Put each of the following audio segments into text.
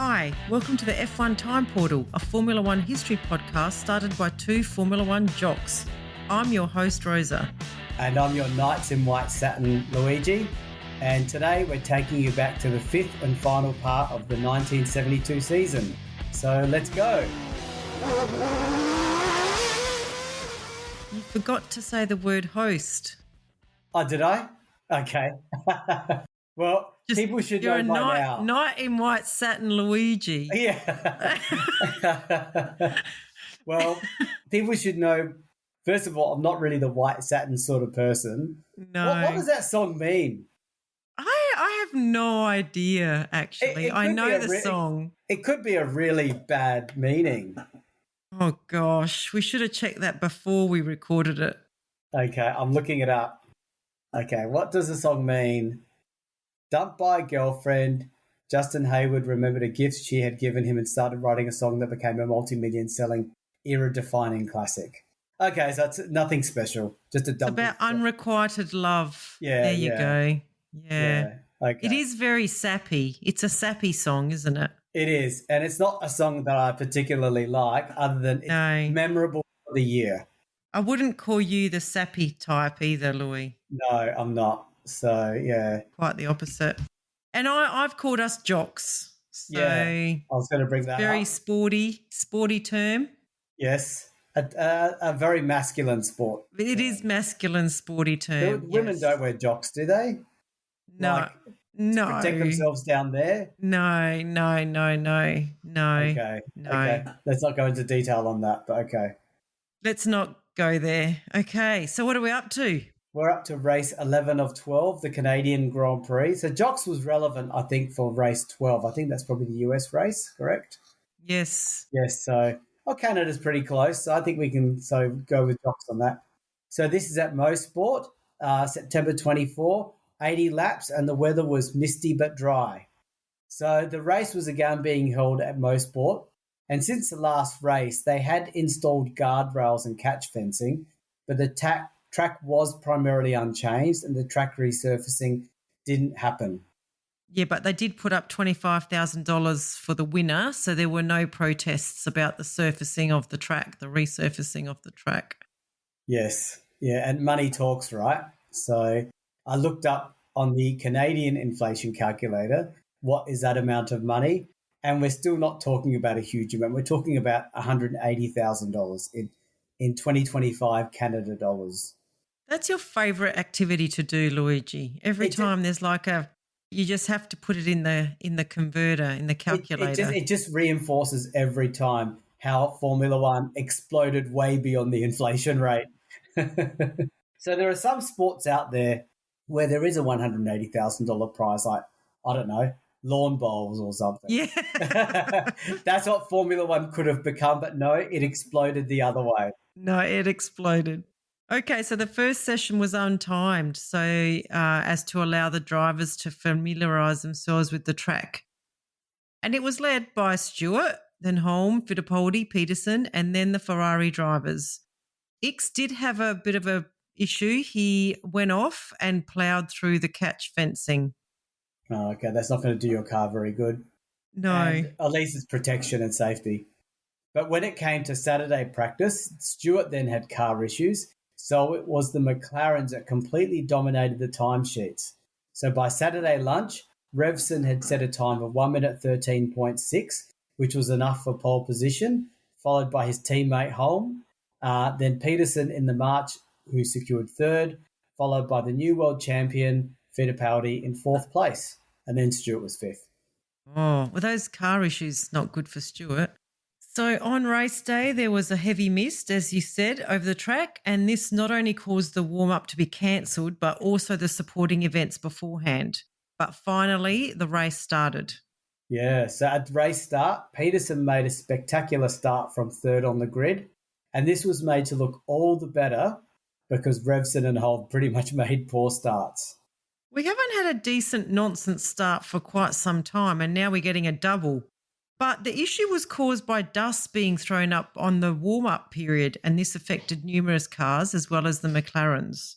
Hi, welcome to the F1 Time Portal, a Formula One history podcast started by two Formula One jocks. I'm your host, Rosa. And I'm your Knights in White Satin, Luigi. And today we're taking you back to the fifth and final part of the 1972 season. So let's go. You forgot to say the word host. Oh, did I? Okay. Well, people should know by now. Knight in White Satin, Luigi. Yeah. Well, people should know, first of all, I'm not really the white satin sort of person. No. What does that song mean? I have no idea, actually. I know the song. It could be a really bad meaning. Oh, gosh. We should have checked that before we recorded it. Okay, I'm looking it up. Okay, what does the song mean? Dumped by a girlfriend, Justin Hayward remembered a gift she had given him and started writing a song that became a multi-million selling, era-defining classic. Okay, so it's nothing special, just a dump. It's about unrequited love. Yeah, there you go. Yeah. Okay. It is very sappy. It's a sappy song, isn't it? It is, and it's not a song that I particularly like, other than it's memorable for the year. I wouldn't call you the sappy type either, Louis. No, I'm not. So, yeah. Quite the opposite. And I've called us jocks. So yeah, I was going to bring that very up. sporty term. Yes, a very masculine sport. It is masculine, sporty term. Women don't wear jocks, do they? No. No. Protect themselves down there? No. Okay. No. Okay. Let's not go into detail on that, but okay. Let's not go there. Okay. So what are we up to? We're up to race 11 of 12, the Canadian Grand Prix. So jocks was relevant, I think, for race 12. I think that's probably the US race, correct? Yes. Yes. So, Canada's pretty close. So I think we can go with jocks on that. So this is at Mosport, September 24, 80 laps, and the weather was misty but dry. So the race was again being held at Mosport. And since the last race, they had installed guardrails and catch fencing, but the track was primarily unchanged and the track resurfacing didn't happen. Yeah, but they did put up $25,000 for the winner, so there were no protests about the surfacing of the track, the resurfacing of the track. Yes, yeah, and money talks, right? So I looked up on the Canadian inflation calculator, what is that amount of money? And we're still not talking about a huge amount. We're talking about $180,000 in 2025 Canada dollars. That's your favourite activity to do, Luigi. Every time there's you just have to put it in the converter, in the calculator. It just reinforces every time how Formula One exploded way beyond the inflation rate. So there are some sports out there where there is a $180,000 prize, like, I don't know, lawn bowls or something. Yeah. That's what Formula One could have become, but no, it exploded the other way. No, it exploded. Okay, so the first session was untimed, so as to allow the drivers to familiarise themselves with the track. And it was led by Stewart, then Holm, Fittipaldi, Peterson, and then the Ferrari drivers. Ickx did have a bit of a issue. He went off and ploughed through the catch fencing. Oh, okay, that's not going to do your car very good. No. And at least it's protection and safety. But when it came to Saturday practice, Stewart then had car issues. So it was the McLarens that completely dominated the timesheets. So by Saturday lunch, Revson had set a time of 1 minute 13.6, which was enough for pole position, followed by his teammate Holm. Then Peterson in the March, who secured third, followed by the new world champion Fittipaldi in fourth place. And then Stewart was fifth. Oh, well, those car issues not good for Stewart. So on race day, there was a heavy mist, as you said, over the track, and this not only caused the warm-up to be cancelled, but also the supporting events beforehand. But finally, the race started. Yeah, so at race start, Peterson made a spectacular start from third on the grid, and this was made to look all the better because Revson and Holm pretty much made poor starts. We haven't had a decent nonsense start for quite some time, and now we're getting a double. But the issue was caused by dust being thrown up on the warm-up period, and this affected numerous cars as well as the McLarens.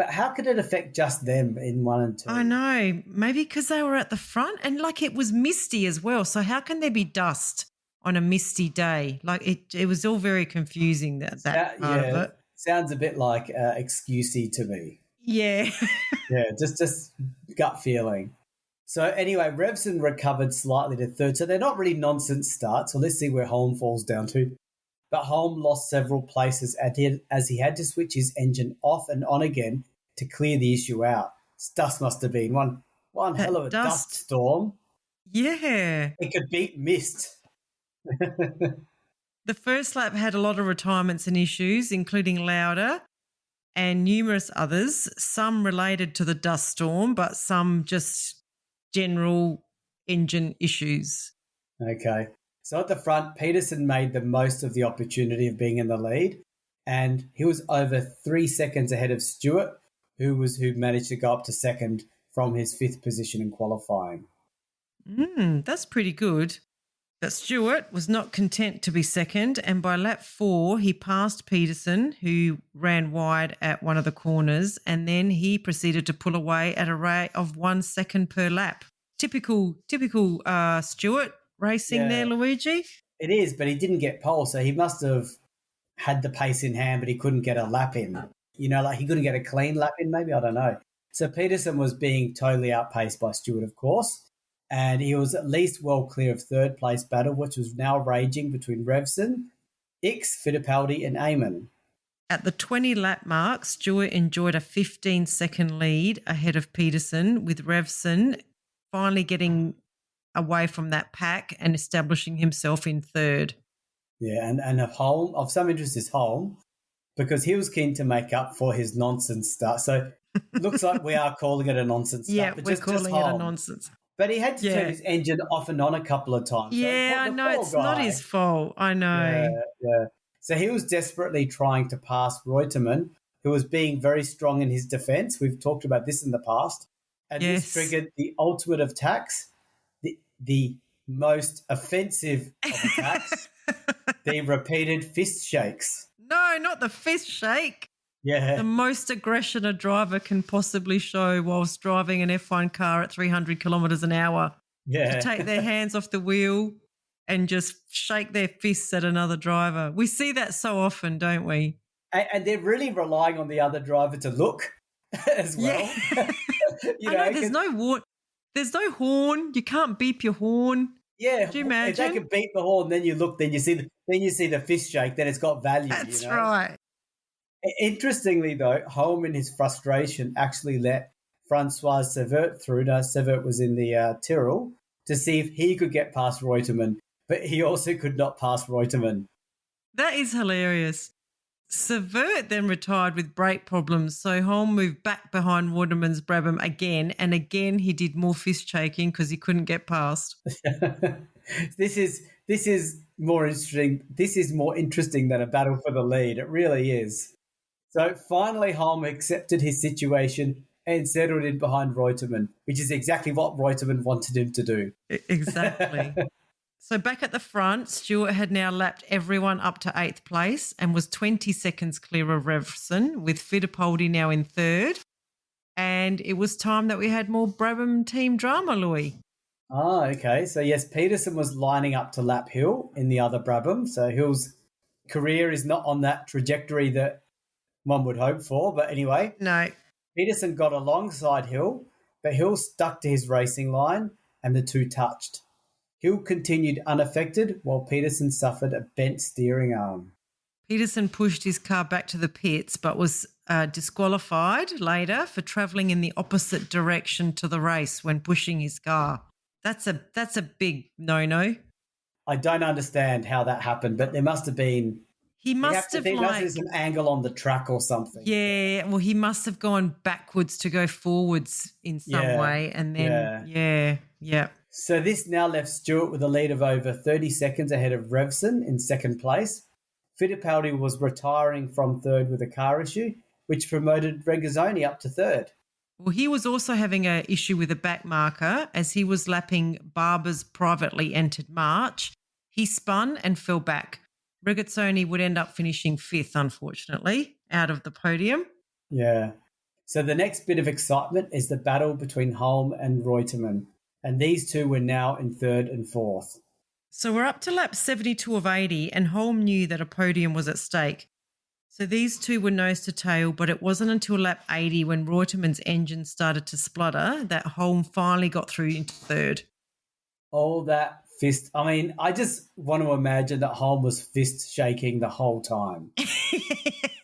But how could it affect just them in 1 and 2? I know. Maybe because they were at the front and like it was misty as well. So how can there be dust on a misty day? Like it was all very confusing that part of it. Sounds a bit like excusey to me. Yeah. Yeah, just gut feeling. So anyway, Revson recovered slightly to third. So they're not really nonsense starts. So let's see where Holm falls down to. But Holm lost several places as he had to switch his engine off and on again to clear the issue out. Dust must have been one hell of a dust storm. Yeah. It could beat mist. The first lap had a lot of retirements and issues, including Lauda and numerous others, some related to the dust storm, but some just general engine issues. Okay. So at the front, Peterson made the most of the opportunity of being in the lead, and he was over 3 seconds ahead of Stewart, who managed to go up to second from his 5th position in qualifying. That's pretty good. But Stewart was not content to be second, and by lap 4, he passed Peterson, who ran wide at one of the corners, and then he proceeded to pull away at a rate of 1 second per lap. Typical Stewart racing there, Luigi. It is, but he didn't get pole, so he must have had the pace in hand, but he couldn't get a lap in. Like he couldn't get a clean lap in, maybe, I don't know. So Peterson was being totally outpaced by Stewart, of course, and he was at least well clear of third place battle, which was now raging between Revson, Ickx, Fittipaldi and Eamon. At the 20-lap mark, Stewart enjoyed a 15-second lead ahead of Peterson, with Revson finally getting away from that pack and establishing himself in third. Yeah, and of some interest is Holm, because he was keen to make up for his nonsense start. So looks like we are calling it a nonsense start. Yeah, we're calling it a nonsense. But he had to turn his engine off and on a couple of times. Yeah, I know. It's not his fault. I know. Yeah. So he was desperately trying to pass Reutemann, who was being very strong in his defence. We've talked about this in the past. And this triggered the ultimate of attacks, the most offensive of attacks, the repeated fist shakes. No, not the fist shake. Yeah. The most aggression a driver can possibly show whilst driving an F1 car at 300 kilometres an hour. Yeah. To take their hands off the wheel and just shake their fists at another driver. We see that so often, don't we? And they're really relying on the other driver to look as well. Yeah. There's no horn. You can't beep your horn. Yeah. Could you imagine? If they can beep the horn, then you look, then you see the fist shake, then it's got value. That's right. Interestingly, though, Holm in his frustration actually let Francois Severt through. Now, Severt was in the Tyrrell to see if he could get past Reutemann, but he also could not pass Reutemann. That is hilarious. Severt then retired with brake problems, so Holm moved back behind Reutemann's Brabham again, and again he did more fist shaking because he couldn't get past. This is more interesting. This is more interesting than a battle for the lead. It really is. So finally, Holm accepted his situation and settled in behind Reutemann, which is exactly what Reutemann wanted him to do. Exactly. So back at the front, Stewart had now lapped everyone up to 8th place and was 20 seconds clear of Revson, with Fittipaldi now in 3rd. And it was time that we had more Brabham team drama, Louis. Ah, okay. So yes, Peterson was lining up to lap Hill in the other Brabham. So Hill's career is not on that trajectory that one would hope for. But anyway, no. Peterson got alongside Hill, but Hill stuck to his racing line and the two touched. Hill continued unaffected while Peterson suffered a bent steering arm. Peterson pushed his car back to the pits but was disqualified later for travelling in the opposite direction to the race when pushing his car. That's a big no-no. I don't understand how that happened, but there must have been... He must have some angle on the track or something. Yeah, well, he must have gone backwards to go forwards in some way, and then yeah. So this now left Stewart with a lead of over 30 seconds ahead of Revson in second place. Fittipaldi was retiring from third with a car issue, which promoted Regazzoni up to third. Well, he was also having an issue with a back marker as he was lapping Barber's privately entered March. He spun and fell back. Regazzoni would end up finishing 5th, unfortunately, out of the podium. Yeah. So the next bit of excitement is the battle between Holm and Reutemann, and these two were now in third and fourth. So we're up to lap 72 of 80, and Holm knew that a podium was at stake. So these two were nose to tail, but it wasn't until lap 80 when Reutemann's engine started to splutter that Holm finally got through into third. All that fist. I mean, I just want to imagine that Holm was fist shaking the whole time.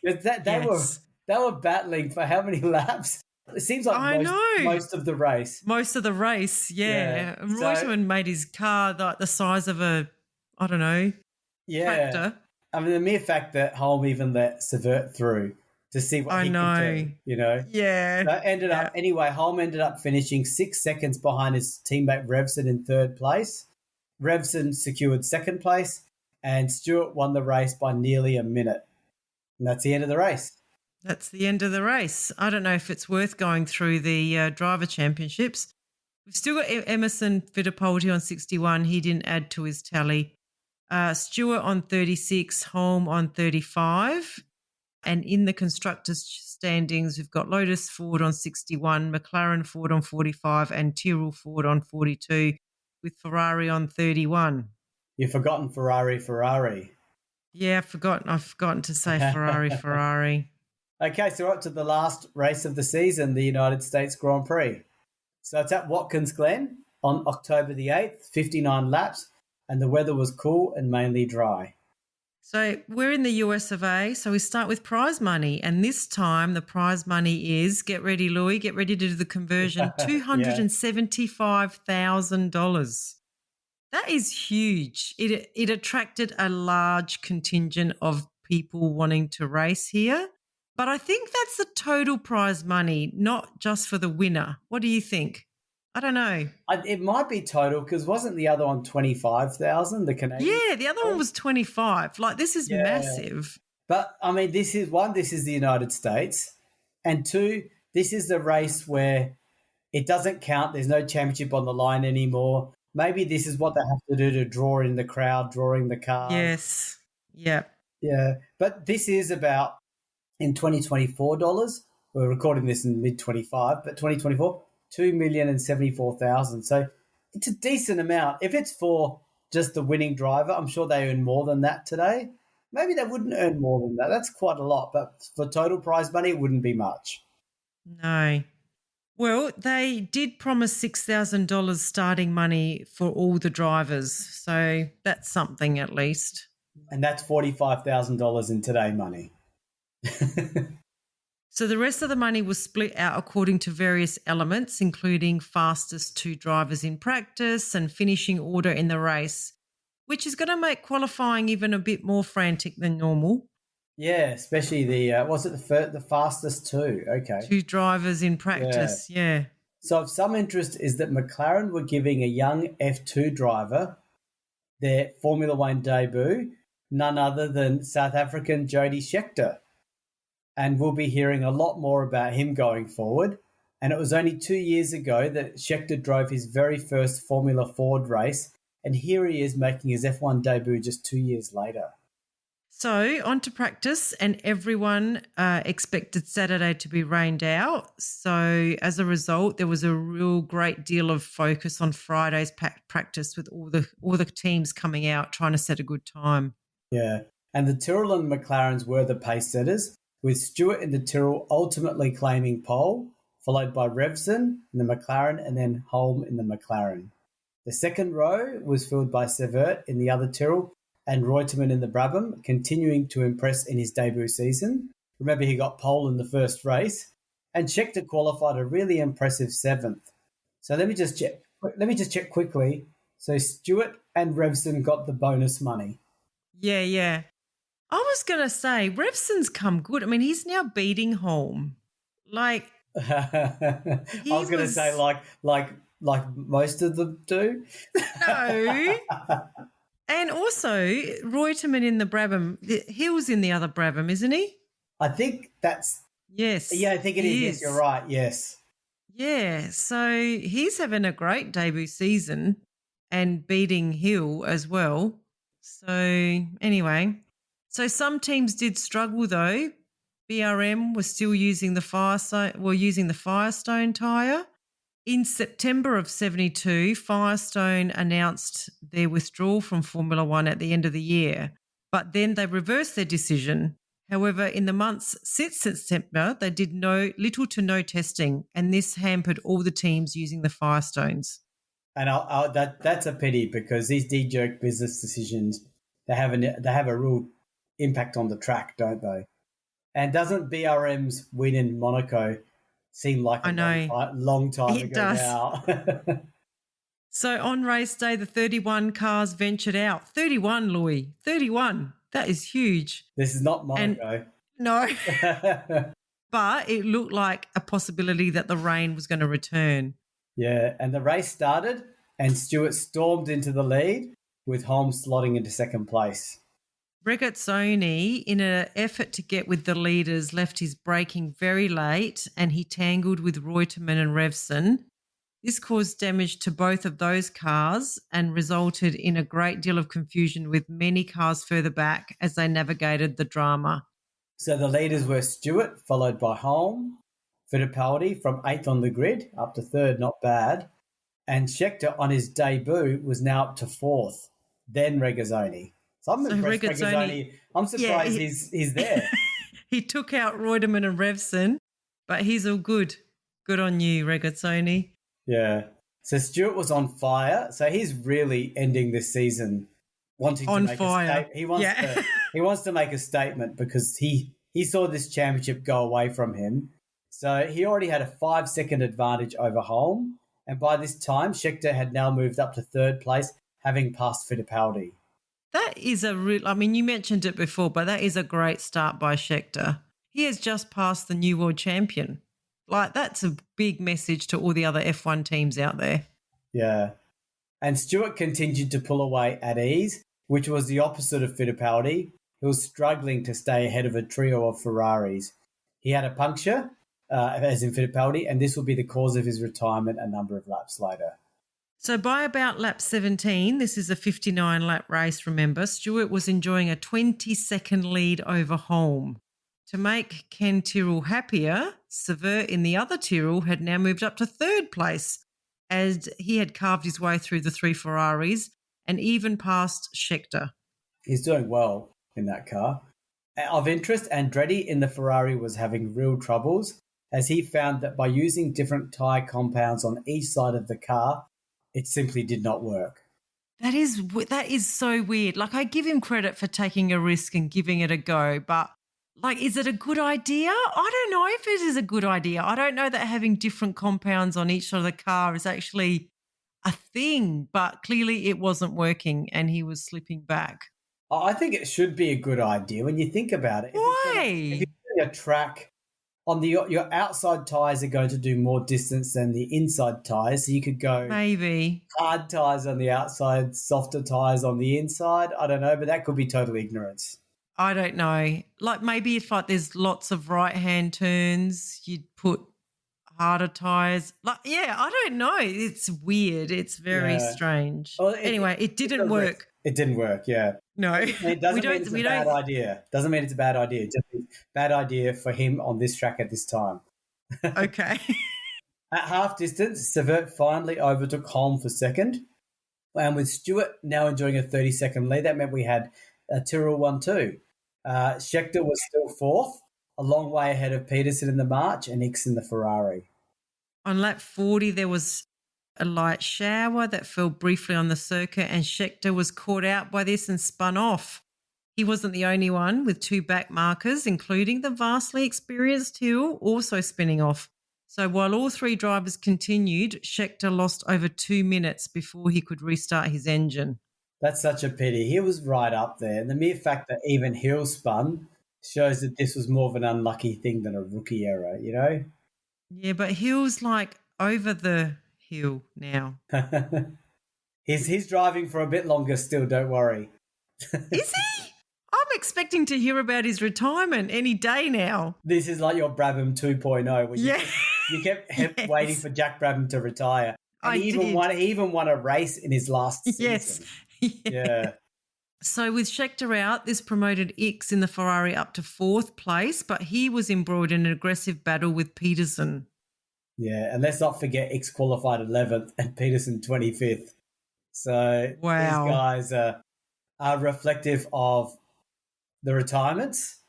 Yes. They were battling for how many laps? It seems like most of the race. Most of the race, yeah. Yeah. Reutemann made his car like the size of a, I don't know, tractor. I mean, the mere fact that Holm even let Severt through to see what he could do, you know? Yeah. So Holm ended up finishing 6 seconds behind his teammate Revson in third place. Revson secured second place, and Stewart won the race by nearly a minute. And that's the end of the race. That's the end of the race. I don't know if it's worth going through the driver championships. We've still got Emerson Fittipaldi on 61. He didn't add to his tally. Stewart on 36, Holm on 35. And in the constructors' standings, we've got Lotus Ford on 61, McLaren Ford on 45, and Tyrrell Ford on 42, with Ferrari on 31. You've forgotten Ferrari. Yeah, I've forgotten to say Ferrari. Okay, so we're up to the last race of the season, the United States Grand Prix. So it's at Watkins Glen on October the 8th, 59 laps, and the weather was cool and mainly dry. So we're in the US of A, so we start with prize money. And this time the prize money is, get ready, Louis, get ready to do the conversion, $275,000. That is huge. It attracted a large contingent of people wanting to race here. But I think that's the total prize money, not just for the winner. What do you think? I don't know. It might be total because wasn't the other one 25,000, the Canadian? Yeah, the other one was 25. Like, this is massive. But, I mean, this is the United States. And two, this is the race where it doesn't count. There's no championship on the line anymore. Maybe this is what they have to do to draw in the crowd, drawing the cars. Yes. Yeah. Yeah. But this is about, in 2024 dollars, we're recording this in mid-25, but 2024, $2,074,000. So it's a decent amount. If it's for just the winning driver, I'm sure they earn more than that today. Maybe they wouldn't earn more than that. That's quite a lot. But for total prize money, it wouldn't be much. No. Well, they did promise $6,000 starting money for all the drivers. So that's something at least. And that's $45,000 in today money. So the rest of the money was split out according to various elements, including fastest two drivers in practice and finishing order in the race, which is going to make qualifying even a bit more frantic than normal. Yeah, especially the fastest two? Okay. Two drivers in practice, yeah. So of some interest is that McLaren were giving a young F2 driver their Formula One debut, none other than South African Jody Scheckter. And we'll be hearing a lot more about him going forward. And it was only 2 years ago that Scheckter drove his very first Formula Ford race, and here he is making his F1 debut just 2 years later. So on to practice, and everyone expected Saturday to be rained out. So as a result, there was a real great deal of focus on Friday's practice with all the teams coming out trying to set a good time. Yeah, and the Tyrrell and McLarens were the pace setters, with Stewart in the Tyrrell ultimately claiming pole, followed by Revson in the McLaren and then Holm in the McLaren. The second row was filled by Severt in the other Tyrrell and Reutemann in the Brabham, continuing to impress in his debut season. Remember, he got pole in the first race, and Scheckter qualified a really impressive 7th. So let me just check quickly. So Stewart and Revson got the bonus money. Yeah. I was going to say, Revson's come good. I mean, he's now beating Holm. Like, I was going to say, like most of them do. No. And also, Reutemann in the Brabham, Hill's in the other Brabham, isn't he? I think that's... Yes. Yeah, I think it is. Yes, you're right, yes. Yeah, so he's having a great debut season and beating Hill as well. So anyway, so some teams did struggle though. BRM was still using the Firestone tyre. In September of 72, Firestone announced their withdrawal from Formula One at the end of the year, but then they reversed their decision. However, in the months since September, they did little to no testing, and this hampered all the teams using the Firestones. And that's a pity, because these D-jerk business decisions, they have a real impact on the track, don't they? And doesn't BRM's win in Monaco seem like a long time it ago does. now? So on race day, the 31 cars ventured out. 31, Louis, 31. That is huge. This is not Monaco. No. But it looked like a possibility that the rain was going to return. Yeah, and the race started and Stewart stormed into the lead with Holmes slotting into second place. Regazzoni, in an effort to get with the leaders, left his braking very late and he tangled with Reutemann and Revson. This caused damage to both of those cars and resulted in a great deal of confusion with many cars further back as they navigated the drama. So the leaders were Stewart, followed by Holm, Fittipaldi from 8th on the grid, up to 3rd, not bad, and Scheckter on his debut was now up to 4th, then Regazzoni. So I'm impressed Regazzoni. I'm surprised he's there. He took out Reutemann and Revson, but he's all good. Good on you, Regazzoni. Yeah. So Stewart was on fire. So he's really ending this season wanting to make a statement. He wants to make a statement because he saw this championship go away from him. So he already had a 5-second advantage over Holm. And by this time, Scheckter had now moved up to 3rd place, having passed Fittipaldi. That is you mentioned it before, but that is a great start by Scheckter. He has just passed the new world champion. That's a big message to all the other F1 teams out there. Yeah. And Stewart continued to pull away at ease, which was the opposite of Fittipaldi, who was struggling to stay ahead of a trio of Ferraris. He had a puncture, as in Fittipaldi, and this will be the cause of his retirement a number of laps later. So by about lap 17, this is a 59-lap race, remember, Stewart was enjoying a 20-second lead over Holm. To make Ken Tyrrell happier, Sever in the other Tyrrell had now moved up to 3rd place as he had carved his way through the 3 Ferraris and even passed Scheckter. He's doing well in that car. Of interest, Andretti in the Ferrari was having real troubles as he found that by using different tyre compounds on each side of the car, it simply did not work. That is so weird. I give him credit for taking a risk and giving it a go, but is it a good idea? I don't know if it is a good idea. I don't know that having different compounds on each side of the car is actually a thing, but clearly it wasn't working and he was slipping back. I think it should be a good idea when you think about it. Why? If you're doing a track, your outside tyres are going to do more distance than the inside tyres, so you could go maybe hard tyres on the outside, softer tyres on the inside. I don't know, but that could be total ignorance. I don't know. Maybe if there's lots of right-hand turns, you'd put harder tyres. I don't know. It's weird. It's very strange. Well, anyway, it didn't work. It didn't work, yeah. No. It doesn't mean it's a bad idea. Doesn't mean it's a bad idea. It just means bad idea for him on this track at this time. Okay. At half distance, Severt finally overtook Holm for second. And with Stewart now enjoying a 30-second lead, that meant we had Tyrrell 1-2. Scheckter was still 4th, a long way ahead of Peterson in the March and Hicks in the Ferrari. On lap 40, there was a light shower that fell briefly on the circuit and Scheckter was caught out by this and spun off. He wasn't the only one, with 2 back markers, including the vastly experienced Hill, also spinning off. So while all 3 drivers continued, Scheckter lost over 2 minutes before he could restart his engine. That's such a pity. He was right up there. And the mere fact that even Hill spun shows that this was more of an unlucky thing than a rookie error, you know? Yeah, but Hill's over the hill now. He's driving for a bit longer still, don't worry. Is he? I'm expecting to hear about his retirement any day now. This is like your Brabham 2.0 where you kept waiting for Jack Brabham to retire. And he even won a race in his last season. Yes. Yeah. So with Scheckter out, this promoted Ickx in the Ferrari up to 4th place, but he was embroiled in an aggressive battle with Peterson. Yeah, and let's not forget X qualified 11th and Peterson 25th. So Wow. these guys are reflective of the retirements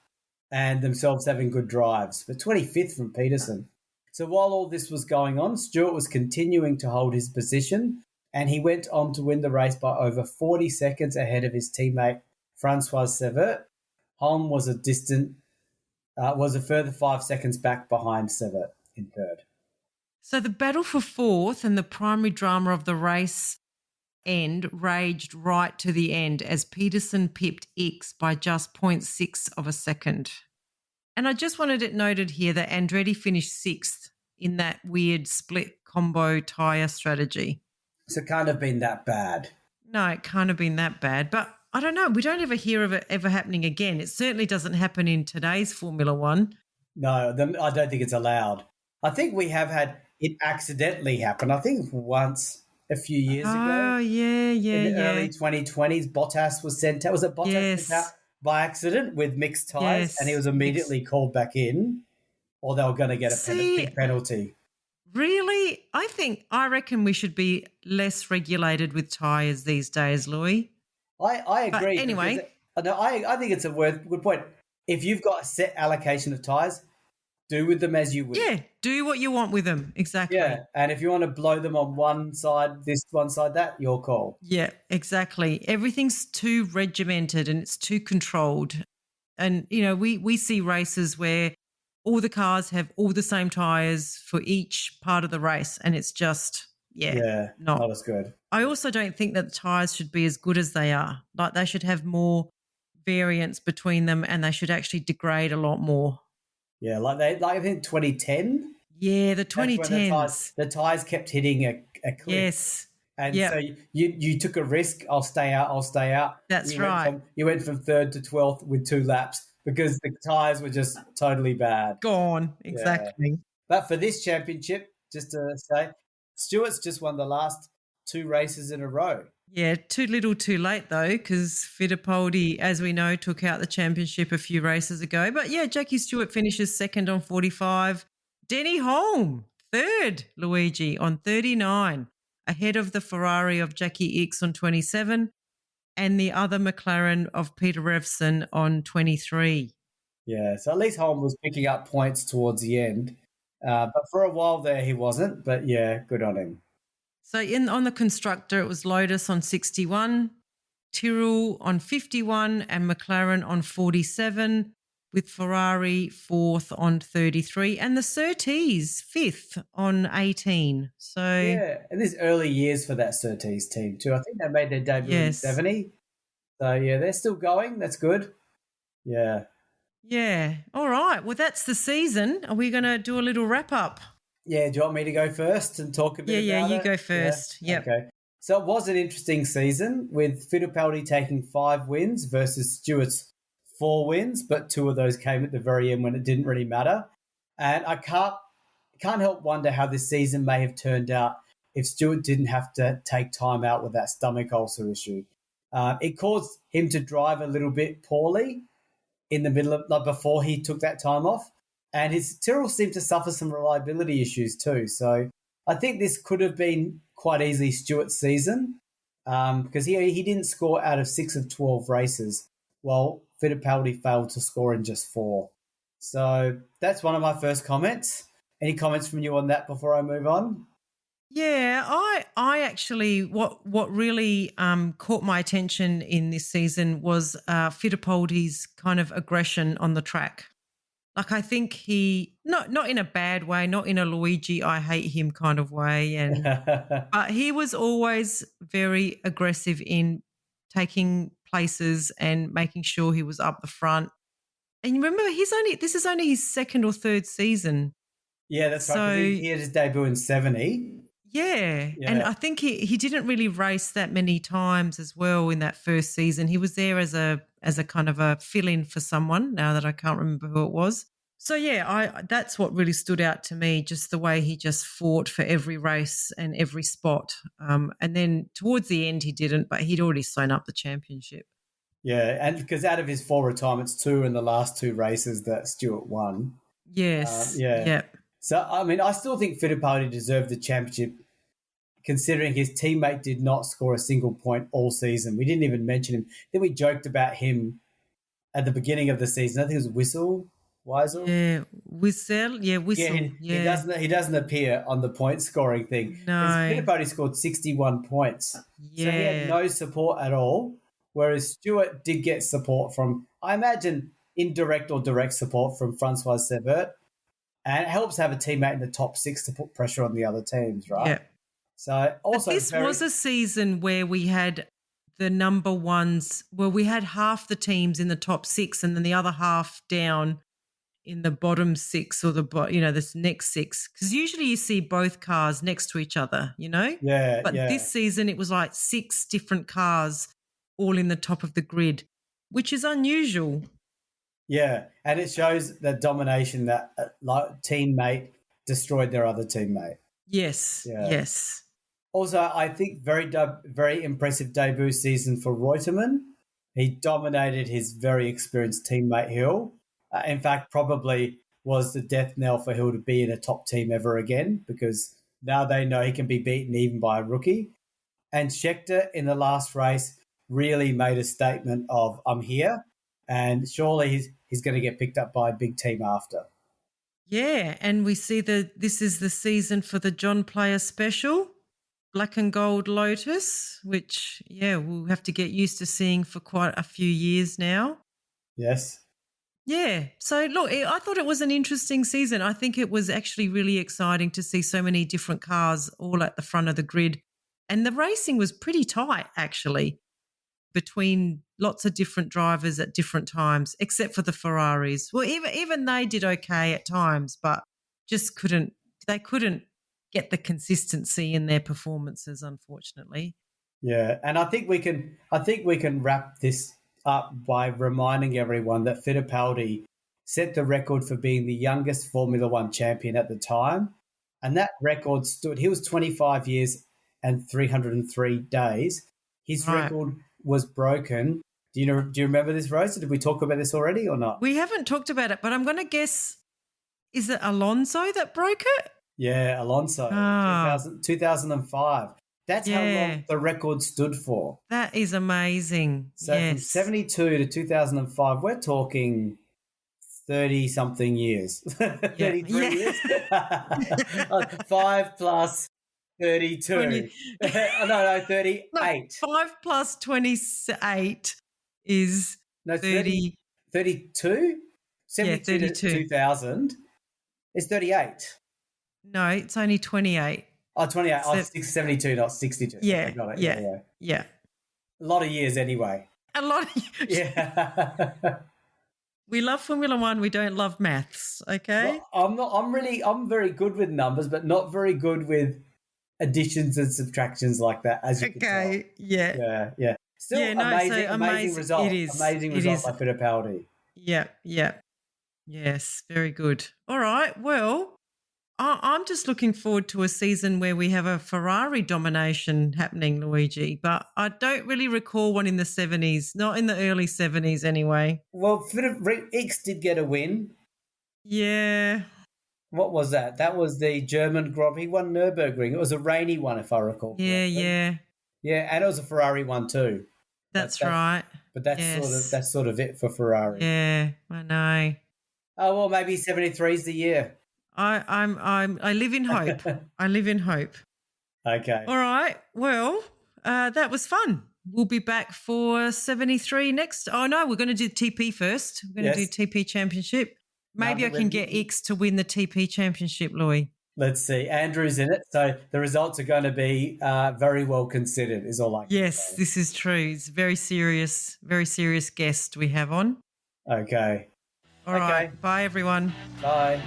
and themselves having good drives. But 25th from Peterson. So while all this was going on, Stewart was continuing to hold his position, and he went on to win the race by over 40 seconds ahead of his teammate Francois Severt. Holm was was a further 5 seconds back behind Severt in third. So the battle for 4th and the primary drama of the race end raged right to the end as Peterson pipped Ickx by just 0.6 of a second. And I just wanted it noted here that Andretti finished 6th in that weird split combo tyre strategy. So it can't have been that bad. No, it can't have been that bad. But I don't know. We don't ever hear of it ever happening again. It certainly doesn't happen in today's Formula One. No, I don't think it's allowed. I think we have had it accidentally happen. I think once a few years ago. Oh, yeah. In the early 2020s, Bottas was sent out. Was it Bottas sent out by accident with mixed tyres, and he was immediately called back in, or they were going to get a big penalty? Really? I reckon we should be less regulated with tyres these days, Louis. I agree. But anyway. I think it's a good point. If you've got a set allocation of tyres, do with them as you will. Yeah, do what you want with them. Exactly. Yeah, and if you want to blow them on one side, this one side, that, your call. Yeah, exactly. Everything's too regimented and it's too controlled. And, we see races where all the cars have all the same tyres for each part of the race, and it's just, not as good. I also don't think that the tyres should be as good as they are. Like, they should have more variance between them, and they should actually degrade a lot more. Yeah, I think 2010. Yeah, the 2010s. The tyres kept hitting a cliff. Yes. And so you took a risk. I'll stay out. That's right. You went from 3rd to 12th with 2 laps because the tyres were just totally bad. Gone. Exactly. Yeah. But for this championship, just to say, Stewart's just won the last 2 races in a row. Yeah, too little too late though, because Fittipaldi, as we know, took out the championship a few races ago. But yeah, Jackie Stewart finishes 2nd on 45. Denny Holm, 3rd, Luigi, on 39, ahead of the Ferrari of Jackie Ickx on 27 and the other McLaren of Peter Revson on 23. Yeah, so at least Holm was picking up points towards the end. But for a while there, he wasn't. But yeah, good on him. So on the constructor, it was Lotus on 61, Tyrrell on 51 and McLaren on 47, with Ferrari 4th on 33 and the Surtees 5th on 18. So yeah, and there's early years for that Surtees team too. I think they made their debut in 70. So yeah, they're still going. That's good. Yeah. Yeah. All right. Well, that's the season. Are we going to do a little wrap up? Yeah, do you want me to go first and talk a bit about it? Yeah, you go first. Yeah. Yep. Okay. So it was an interesting season with Fittipaldi taking 5 wins versus Stewart's 4 wins, but 2 of those came at the very end when it didn't really matter. And I can't help wonder how this season may have turned out if Stewart didn't have to take time out with that stomach ulcer issue. It caused him to drive a little bit poorly in the middle of before he took that time off. And his Tyrrell seemed to suffer some reliability issues too. So I think this could have been quite easily Stewart's season because he didn't score out of 6 of 12 races, while Fittipaldi failed to score in just 4. So that's one of my first comments. Any comments from you on that before I move on? Yeah, I actually what really caught my attention in this season was Fittipaldi's kind of aggression on the track. Like, I think he not in a bad way, not in a Luigi I hate him kind of way, but he was always very aggressive in taking places and making sure he was up the front. And you remember, this is only his 2nd or 3rd season. Yeah, that's right. 'Cause he had his debut in 70. Yeah. And I think he didn't really race that many times as well in that first season. He was there as a kind of a fill-in for someone, now that I can't remember who it was. So, yeah, that's what really stood out to me, just the way he just fought for every race and every spot. And then towards the end he didn't, but he'd already sewn up the championship. Yeah, and because out of his 4 retirements, 2 in the last 2 races that Stewart won. Yes. Yeah. Yep. So, I mean, I still think Fittipaldi deserved the championship considering his teammate did not score a single point all season. We didn't even mention him. Then we joked about him at the beginning of the season. I think it was Weisel. Yeah. Whistle. Yeah. Whistle. Yeah, he doesn't appear on the point scoring thing. No. Fittipaldi scored 61 points. Yeah. So he had no support at all, whereas Stewart did get support from, I imagine, indirect or direct support from Francois Severt. And it helps have a teammate in the top 6 to put pressure on the other teams, right? Yeah. So also but this was a season where we had the number ones, where we had half the teams in the top 6 and then the other half down in the bottom 6 or this next 6. Because usually you see both cars next to each other, Yeah. But this season it was like 6 different cars all in the top of the grid, which is unusual. Yeah, and it shows the domination that teammate destroyed their other teammate. Yes, yes. Also, I think very impressive debut season for Reutemann. He dominated his very experienced teammate Hill. In fact, probably was the death knell for Hill to be in a top team ever again, because now they know he can be beaten even by a rookie. And Scheckter in the last race really made a statement of, I'm here, and surely he's going to get picked up by a big team after. Yeah, and we see this is the season for the John Player Special, Black and Gold Lotus, which, we'll have to get used to seeing for quite a few years now. Yes. Yeah. So, look, I thought it was an interesting season. I think it was actually really exciting to see so many different cars all at the front of the grid. And the racing was pretty tight, actually, between lots of different drivers at different times, except for the Ferraris. Well, even they did okay at times, but just couldn't get the consistency in their performances, unfortunately. Yeah, and I think we can wrap this up by reminding everyone that Fittipaldi set the record for being the youngest Formula One champion at the time, and that record stood. He was 25 years and 303 days. His record was broken. Do you remember this, Rosa? Did we talk about this already or not? We haven't talked about it, but I'm going to guess, is it Alonso that broke it? Yeah, Alonso, 2005. That's how long the record stood for. That is amazing. So from 72 to 2005, we're talking 30-something years. 33 years? 5 plus 32. No, 38. No, 5 plus 28 is 30. 32? 72 to 2000 is 38. No, it's only 28. Oh, 28. Oh, 72, not 62. Yeah, got it. Yeah. A lot of years anyway. A lot of years. Yeah. We love Formula One. We don't love maths, okay? Well, I'm very good with numbers, but not very good with additions and subtractions like that, as you can tell. Yeah. Yeah. Still amazing result. It is. Amazing result by Fittipaldi. Yeah. Yes, very good. All right, well, I'm just looking forward to a season where we have a Ferrari domination happening, Luigi, but I don't really recall one in the 70s, not in the early 70s anyway. Well, X did get a win. Yeah. What was that? That was the German Grand Prix. He won Nürburgring. It was a rainy one, if I recall correctly. Yeah. Yeah, and it was a Ferrari one too. That's right. But that's sort of it for Ferrari. Yeah, I know. Oh, well, maybe 73 is the year. I live in hope. I live in hope. Okay. All right. Well, that was fun. We'll be back for 73 next. Oh, no, we're going to do TP first. We're going to do TP Championship. Maybe I can get X to win the TP Championship, Louis. Let's see. Andrew's in it, so the results are going to be very well considered, is all I can say. Yes, this is true. It's a very serious guest we have on. Okay. All right. Bye, everyone. Bye.